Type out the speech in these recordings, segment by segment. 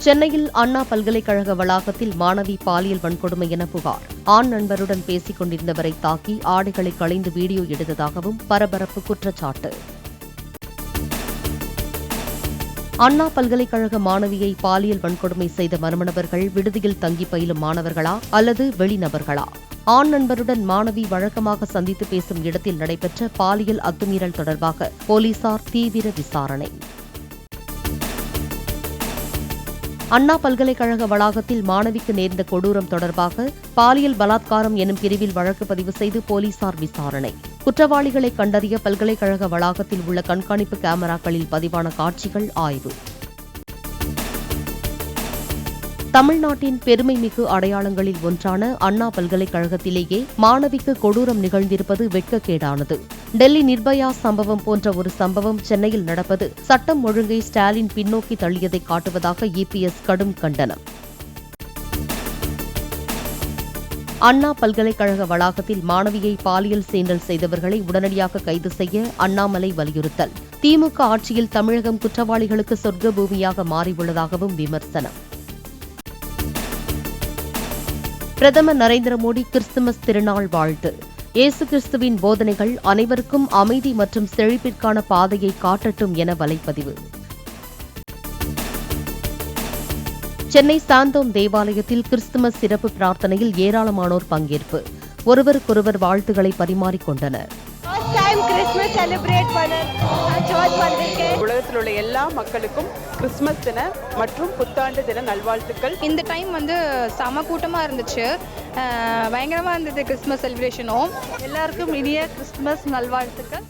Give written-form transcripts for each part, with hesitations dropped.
சென்னையில் அண்ணா பல்கலைக்கழக வளாகத்தில் மாணவி பாலியல் வன்கொடுமை என புகார். ஆண் நண்பருடன் பேசிக் கொண்டிருந்தவரை தாக்கி ஆடைகளை களைந்து வீடியோ எடுத்ததாகவும் பரபரப்பு குற்றச்சாட்டு. அண்ணா பல்கலைக்கழக மாணவியை பாலியல் வன்கொடுமை செய்த மர்ம நபர்கள் விடுதியில் தங்கி பயிலும் மாணவர்களா அல்லது வெளிநபர்களா? ஆண் நண்பருடன் மாணவி வழக்கமாக சந்தித்து பேசும் இடத்தில் நடைபெற்ற பாலியல் அத்துமீறல் தொடர்பாக போலீசார் தீவிர விசாரணை. அண்ணா பல்கலைக்கழக வளாகத்தில் மாணவிக்கு நேர்ந்த கொடூரம் தொடர்பாக பாலியல் பலாத்காரம் எனும் பிரிவில் வழக்கு பதிவு செய்து போலீசார் விசாரணை. குற்றவாளிகளை கண்டறிய பல்கலைக்கழக வளாகத்தில் உள்ள கண்காணிப்பு கேமராக்களில் பதிவான காட்சிகள் ஆய்வு. தமிழ்நாட்டின் பெருமைமிகு அடையாளங்களில் ஒன்றான அண்ணா பல்கலைக்கழகத்திலேயே மாணவிக்கு கொடூரம் நிகழ்ந்திருப்பது வெட்கக்கேடானது. டெல்லி நிர்பயா சம்பவம் போன்ற ஒரு சம்பவம் சென்னையில் நடப்பது சட்டம் ஒழுங்கை ஸ்டாலின் பின்னோக்கி தள்ளியதை காட்டுவதாக இபிஎஸ் கடும் கண்டனம். அண்ணா பல்கலைக்கழக வளாகத்தில் மாணவியை பாலியல் சீண்டல் செய்தவர்களை உடனடியாக கைது செய்ய அண்ணாமலை வலியுறுத்தல். திமுக ஆட்சியில் தமிழகம் குற்றவாளிகளுக்கு சொர்க்க பூமியாக மாறியுள்ளதாகவும் விமர்சனம். பிரதமர் நரேந்திர மோடி கிறிஸ்துமஸ் திருநாள் வாழ்த்து. இயேசு கிறிஸ்துவின் போதனைகள் அனைவருக்கும் அமைதி மற்றும் செழிப்பிற்கான பாதையை காட்டட்டும் என வலைப்பதிவு. சென்னை சாந்தோம் தேவாலயத்தில் கிறிஸ்துமஸ் சிறப்பு பிரார்த்தனையில் ஏராளமானோர் பங்கேற்பு. ஒருவருக்கொருவர் வாழ்த்துக்களை பரிமாறிக்கொண்டனர். உலகத்தில் உள்ள எல்லா மக்களுக்கும் கிறிஸ்துமஸ் தின மற்றும் புத்தாண்டு தின நல்வாழ்த்துக்கள். இந்த டைம் செம கூட்டமா இருந்துச்சு, பயங்கரமா இருந்தது கிறிஸ்துமஸ் செலிப்ரேஷனும். எல்லாருக்கும் இனிய கிறிஸ்துமஸ் நல்வாழ்த்துக்கள்.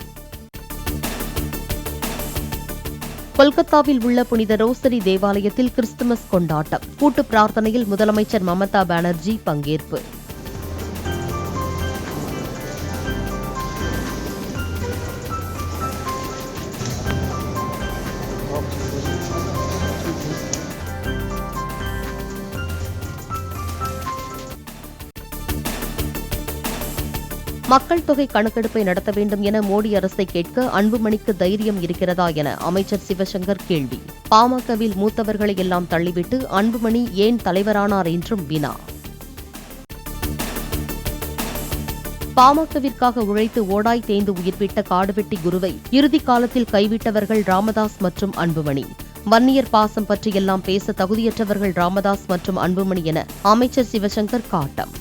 கொல்கத்தாவில் உள்ள புனித ரோசரி தேவாலயத்தில் கிறிஸ்துமஸ் கொண்டாட்டம். கூட்டு பிரார்த்தனையில் முதலமைச்சர் மமதா பானர்ஜி பங்கேற்பு. மக்கள் தொகை கணக்கெடுப்பை நடத்த வேண்டும் என மோடி அரசை கேட்க அன்புமணிக்கு தைரியம் இருக்கிறதா என அமைச்சர் சிவசங்கர் கேள்வி. பாமகவில் மூத்தவர்களை எல்லாம் தள்ளிவிட்டு அன்புமணி ஏன் தலைவரானார் என்றும் வினா. பாமகவிற்காக உழைத்து ஓடாய் தேய்ந்து உயிர்விட்ட காடுவெட்டி குருவை இறுதி காலத்தில் கைவிட்டவர்கள் ராமதாஸ் மற்றும் அன்புமணி. வன்னியர் பாசம் பற்றியெல்லாம் பேச தகுதியற்றவர்கள் ராமதாஸ் மற்றும் அன்புமணி என அமைச்சர் சிவசங்கர் காட்டம்.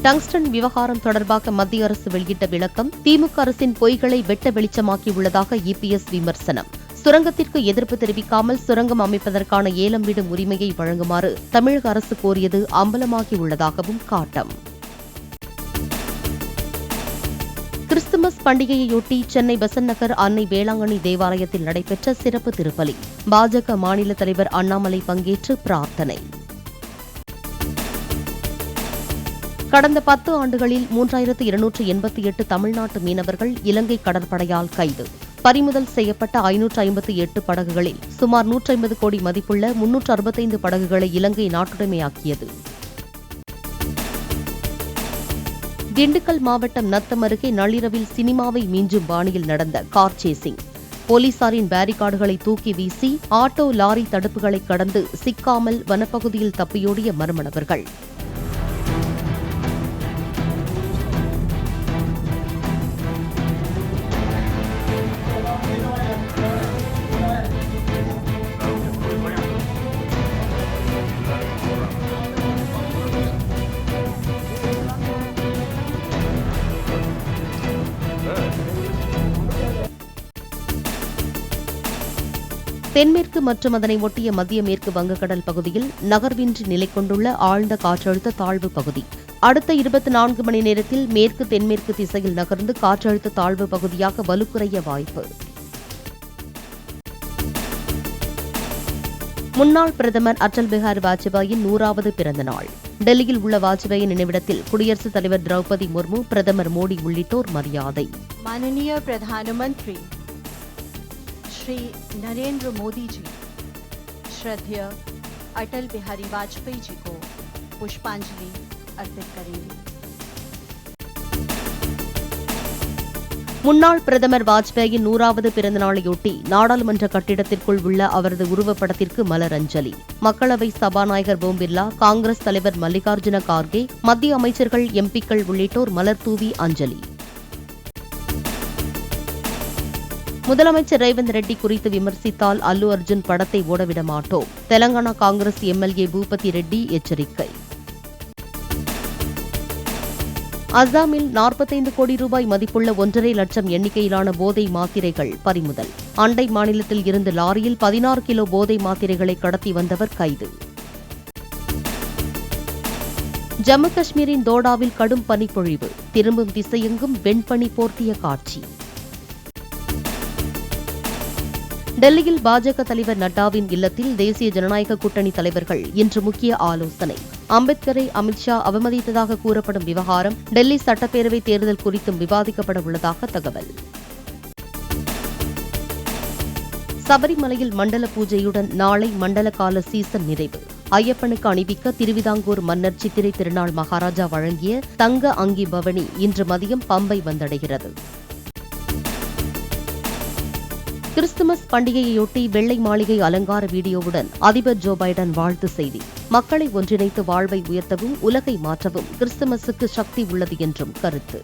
டங்ஸ்டன் விவகாரம் தொடர்பாக மத்திய அரசு வெளியிட்ட விளக்கம் திமுக அரசின் பொய்களை வெட்ட வெளிச்சமாக்கியுள்ளதாக இபிஎஸ் விமர்சனம். சுரங்கத்திற்கு எதிர்ப்பு தெரிவிக்காமல் சுரங்கம் அமைப்பதற்கான ஏலம் விடும் உரிமையை வழங்குமாறு தமிழக அரசு கோரியது அம்பலமாகியுள்ளதாகவும் காட்டம். கிறிஸ்துமஸ் பண்டிகையையொட்டி சென்னை பெசன்ட் நகர் அன்னை வேளாங்கண்ணி தேவாலயத்தில் நடைபெற்ற சிறப்பு திருப்பலி. பாஜக மாநில தலைவர் அண்ணாமலை பங்கேற்று பிரார்த்தனை. கடந்த 10 ஆண்டுகளில் 3288 தமிழ்நாட்டு மீனவர்கள் இலங்கை கடற்படையால் கைது. பறிமுதல் செய்யப்பட்ட 558 படகுகளில் சுமார் 150 கோடி மதிப்புள்ள 365 படகுகளை இலங்கை நாட்டுடைமையாக்கியது. திண்டுக்கல் மாவட்டம் நத்தம் அருகே நள்ளிரவில் சினிமாவை மிஞ்சும் பாணியில் நடந்த கார் சேசிங். போலீசாரின் பேரிகார்டுகளை தூக்கி வீசி ஆட்டோ லாரி தடுப்புகளை கடந்து சிக்காமல் வனப்பகுதியில் தப்பியோடிய மர்ம நபர்கள். தென்மேற்கு மற்றும் அதனை ஒட்டிய மத்திய மேற்கு வங்கக்கடல் பகுதியில் நகர்வின்றி நிலை கொண்டுள்ள ஆழ்ந்த காற்றழுத்த தாழ்வு பகுதி அடுத்த 24 மணி நேரத்தில் மேற்கு தென்மேற்கு திசையில் நகர்ந்து காற்றழுத்த தாழ்வு பகுதியாக வலுக்குறைய வாய்ப்பு. முன்னாள் பிரதமர் அடல் பிஹாரி வாஜ்பாயின் 100வது பிறந்த நாள். டெல்லியில் உள்ள வாஜ்பாயின் நினைவிடத்தில் குடியரசுத் தலைவர் திரௌபதி முர்மு, பிரதமர் மோடி உள்ளிட்டோர் மரியாதை. माननीय प्रधानमंत्री श्री नरेंद्र मोदी जी श्रद्धेय अटल बिहारी वाजपेयी जी को पुष्पांजलि अर्पित करेंगे. முன்னாள் பிரதமர் வாஜ்பேயின் 100வது பிறந்தநாளையொட்டி நாடாளுமன்ற கட்டிடத்திற்குள் உள்ள அவரது உருவப்படத்திற்கு மலரஞ்சலி. மக்களவை சபாநாயகர் ஓம் பிர்லா, காங்கிரஸ் தலைவர் மல்லிகார்ஜுன கார்கே, மத்திய அமைச்சர்கள், எம்பிக்கள் உள்ளிட்டோர் மலர் தூவி அஞ்சலி. முதலமைச்சர் ரேவந்த் ரெட்டி குறித்து விமர்சித்தால் அல்லு அர்ஜுன் படத்தை ஓடவிட மாட்டோம். தெலங்கானா காங்கிரஸ் எம்எல்ஏ பூபதி ரெட்டி எச்சரிக்கை. அசாமில் 45 கோடி ரூபாய் மதிப்புள்ள 1.5 லட்சம் எண்ணிக்கையிலான போதை மாத்திரைகள் பறிமுதல். அண்டை மாநிலத்தில் இருந்து லாரியில் 16 கிலோ போதை மாத்திரைகளை கடத்தி வந்தவர் கைது. ஜம்மு காஷ்மீரின் தோடாவில் கடும் பனிப்பொழிவு. திரும்பும் திசையெங்கும் வெண்பனி போர்த்திய காட்சி. டெல்லியில் பாஜக தலைவர் நட்டாவின் இல்லத்தில் தேசிய ஜனநாயக கூட்டணி தலைவர்கள் இன்று முக்கிய ஆலோசனை. அம்பேத்கரை அமித்ஷா அவமதித்ததாக கூறப்படும் விவகாரம், டெல்லி சட்டப்பேரவை தேர்தல் குறித்தும் விவாதிக்கப்பட உள்ளதாக தகவல். சபரிமலையில் மண்டல பூஜையுடன் நாளை மண்டல கால சீசன் நிறைவு. ஐயப்பனுக்கு அணிவிக்க திருவிதாங்கூர் மன்னர் சித்திரை திருநாள் மகாராஜா வழங்கிய தங்க அங்கி பவனி இன்று மதியம் பம்பை வந்தடைகிறது. கிறிஸ்துமஸ் பண்டிகையையொட்டி வெள்ளை மாளிகை அலங்கார வீடியோவுடன் அதிபர் ஜோ பைடன் வாழ்த்து செய்தி. மக்களை ஒன்றிணைத்து வாழ்வை உயர்த்தவும் உலகை மாற்றவும் கிறிஸ்துமஸுக்கு சக்தி உள்ளது என்றும் கருத்து.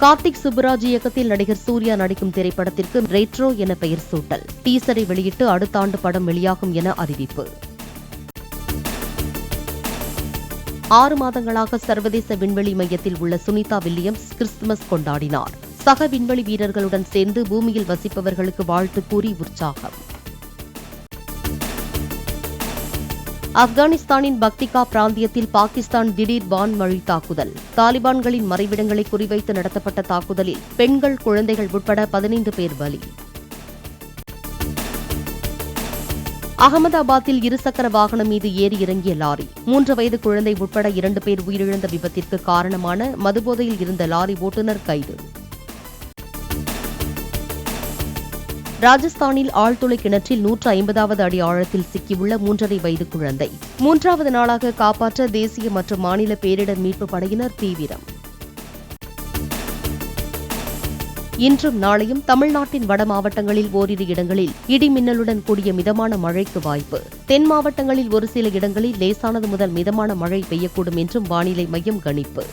கார்த்திக் சுப்புராஜ் இயக்கத்தில் நடிகர் சூர்யா நடிக்கும் திரைப்படத்திற்கு ரெட்ரோ என பெயர் சூட்டல். டீசரை வெளியிட்டு அடுத்த ஆண்டு படம் வெளியாகும் என அறிவிப்பு. 6 மாதங்களாக சர்வதேச விண்வெளி மையத்தில் உள்ள சுனிதா வில்லியம்ஸ் கிறிஸ்துமஸ் கொண்டாடினார். சக விண்வெளி வீரர்களுடன் சேர்ந்து பூமியில் வசிப்பவர்களுக்கு வாழ்த்து கூறி உற்சாகம். ஆப்கானிஸ்தானின் பக்திகா பிராந்தியத்தில் பாகிஸ்தான் திடீர் வான்வழி தாக்குதல். தாலிபான்களின் மறைவிடங்களை குறிவைத்து நடத்தப்பட்ட தாக்குதலில் பெண்கள், குழந்தைகள் உட்பட 15 பேர் பலி. அகமதாபாத்தில் இருசக்கர வாகனம் மீது ஏறி இறங்கிய லாரி. 3 வயது குழந்தை உட்பட 2 பேர் உயிரிழந்த விபத்திற்கு காரணமான மதுபோதையில் இருந்த லாரி ஓட்டுநர் கைது. ராஜஸ்தானில் ஆழ்துளை கிணற்றில் 150வது அடி ஆழத்தில் சிக்கியுள்ள 3.5 வயது குழந்தை. 3வது நாளாக காப்பாற்ற தேசிய மற்றும் மாநில பேரிடர் மீட்பு படையினர் தீவிரம். இன்றும் நாளையும் தமிழ்நாட்டின் வட மாவட்டங்களில் ஓரிரு இடங்களில் இடி மின்னலுடன் கூடிய மிதமான மழைக்கு வாய்ப்பு. தென் மாவட்டங்களில் ஒரு சில இடங்களில் லேசானது முதல் மிதமான மழை பெய்யக்கூடும் என்றும் வானிலை மையம் கணிப்பு.